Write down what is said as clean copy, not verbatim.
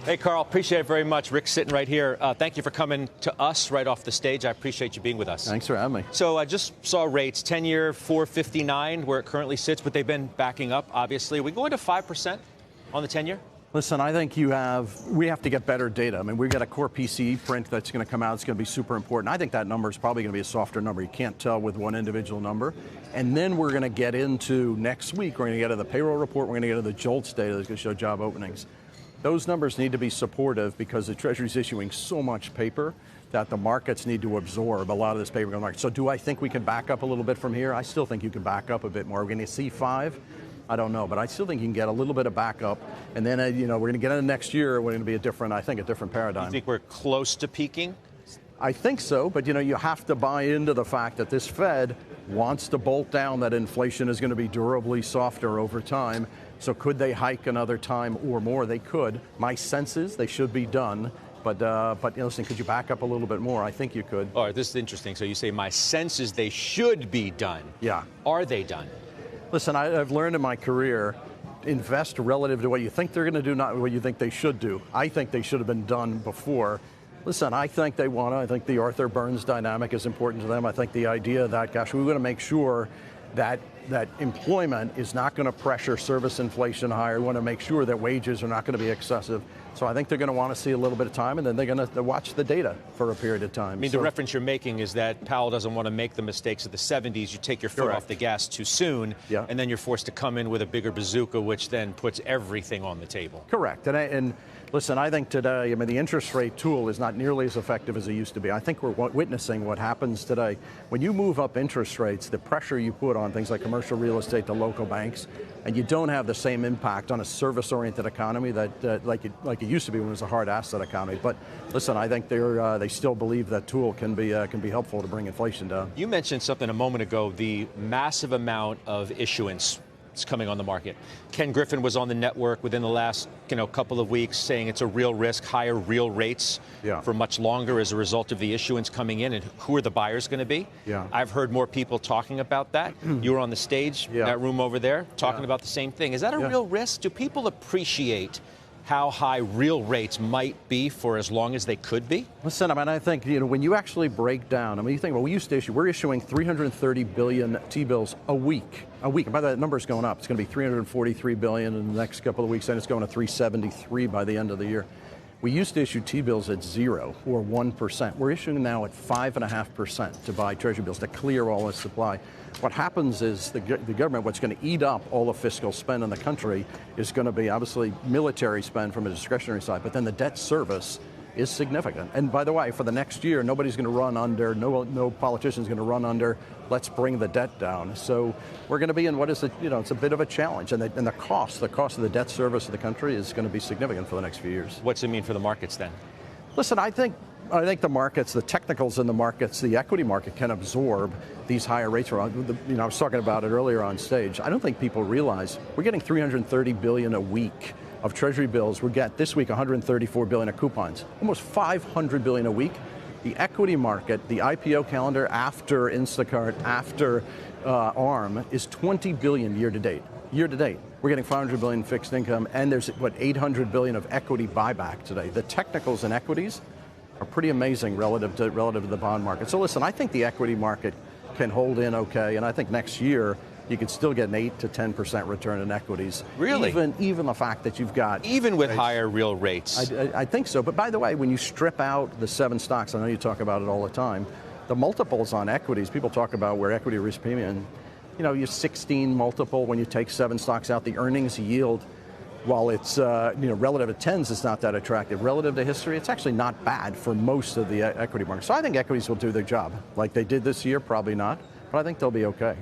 Hey, Carl, appreciate it very much. Rick's sitting right here. Thank you for coming to us right off the stage. I appreciate you being with us. Thanks for having me. So I just saw rates, 10-year 4.59 where it currently sits, but they've been backing up, obviously. We go into 5% on the 10-year? Listen, I think we have to get better data. I mean, we've got a core PCE print that's going to come out. It's going to be super important. I think that number is probably going to be a softer number. You can't tell with one individual number. And then we're going to get into next week. We're going to get to the payroll report. We're going to get to the JOLTS data that's going to show job openings. Those numbers need to be supportive because the Treasury's issuing so much paper that the markets need to absorb a lot of this paper in the market. So do I think we can back up a little bit from here? I still think you can back up a bit more. We're going to see 5. I don't know, but I still think you can get a little bit of backup, and then we're going to get into next year. We're going to be a different paradigm. You think we're close to peaking? I think so, but you have to buy into the fact that this Fed wants to bolt down that inflation is going to be durably softer over time. So could they hike another time or more? They could. My sense is they should be done. But listen, could you back up a little bit more? I think you could. All right, this is interesting. So you say my sense is they should be done. Yeah. Are they done? Listen, I've learned in my career, invest relative to what you think they're going to do, not what you think they should do. I think they should have been done before. Listen, I think they want to. I think the Arthur Burns dynamic is important to them. I think the idea that, gosh, we want to make sure that employment is not going to pressure service inflation higher. We want to make sure that wages are not going to be excessive. So I think they're going to want to see a little bit of time, and then they're going to watch the data for a period of time. I mean, the reference you're making is that Powell doesn't want to make the mistakes of the 70s. You take your foot off the gas too soon, and then you're forced to come in with a bigger bazooka, which then puts everything on the table. Correct. And listen, I think today, the interest rate tool is not nearly as effective as it used to be. I think we're witnessing what happens today. When you move up interest rates, the pressure you put on things like commercial real estate to local banks, and you don't have the same impact on a service-oriented economy that like it used to be when it was a hard asset economy. But listen, I think they still believe that tool can be helpful to bring inflation down. You mentioned something a moment ago, the massive amount of issuance is coming on the market. Ken Griffin was on the network within the last couple of weeks saying it's a real risk, higher real rates for much longer as a result of the issuance coming in. And who are the buyers going to be? Yeah. I've heard more people talking about that. You were on the stage in that room over there talking about the same thing. Is that a real risk? Do people appreciate how high real rates might be for as long as they could be? Listen, I think, when you actually break down, you think about, we're issuing 330 billion T-bills a week. And by the way, that number's going up. It's going to be 343 billion in the next couple of weeks, and it's going to 373 by the end of the year. We used to issue T-bills at 0 or 1%. We're issuing now at 5.5% to buy Treasury bills to clear all this supply. What happens is the government, what's going to eat up all the fiscal spend in the country is going to be obviously military spend from a discretionary side, but then the debt service is significant. And by the way, for the next year, nobody's going to run under, no politician's going to run under, let's bring the debt down. So we're going to be in what is it's a bit of a challenge. And the cost of the debt service of the country is going to be significant for the next few years. What's it mean for the markets then? Listen, I think the markets, the technicals in the markets, the equity market can absorb these higher rates. I was talking about it earlier on stage. I don't think people realize we're getting 330 billion a week of Treasury bills. We get this week 134 billion of coupons, almost 500 billion a week. The equity market, the IPO calendar after Instacart, after ARM is 20 billion year to date. Year to date, we're getting 500 billion fixed income, and there's 800 billion of equity buyback today. The technicals in equities are pretty amazing relative to the bond market. So listen, I think the equity market can hold in okay, and I think next year you could still get an 8 to 10% return in equities. Really? Even the fact that you've got... Even with higher real rates? I think so. But by the way, when you strip out the 7 stocks, I know you talk about it all the time, the multiples on equities, people talk about where equity risk premium, your 16 multiple when you take 7 stocks out, the earnings yield, while it's relative to 10s, it's not that attractive. Relative to history, it's actually not bad for most of the equity market. So I think equities will do their job. Like they did this year, probably not, but I think they'll be okay.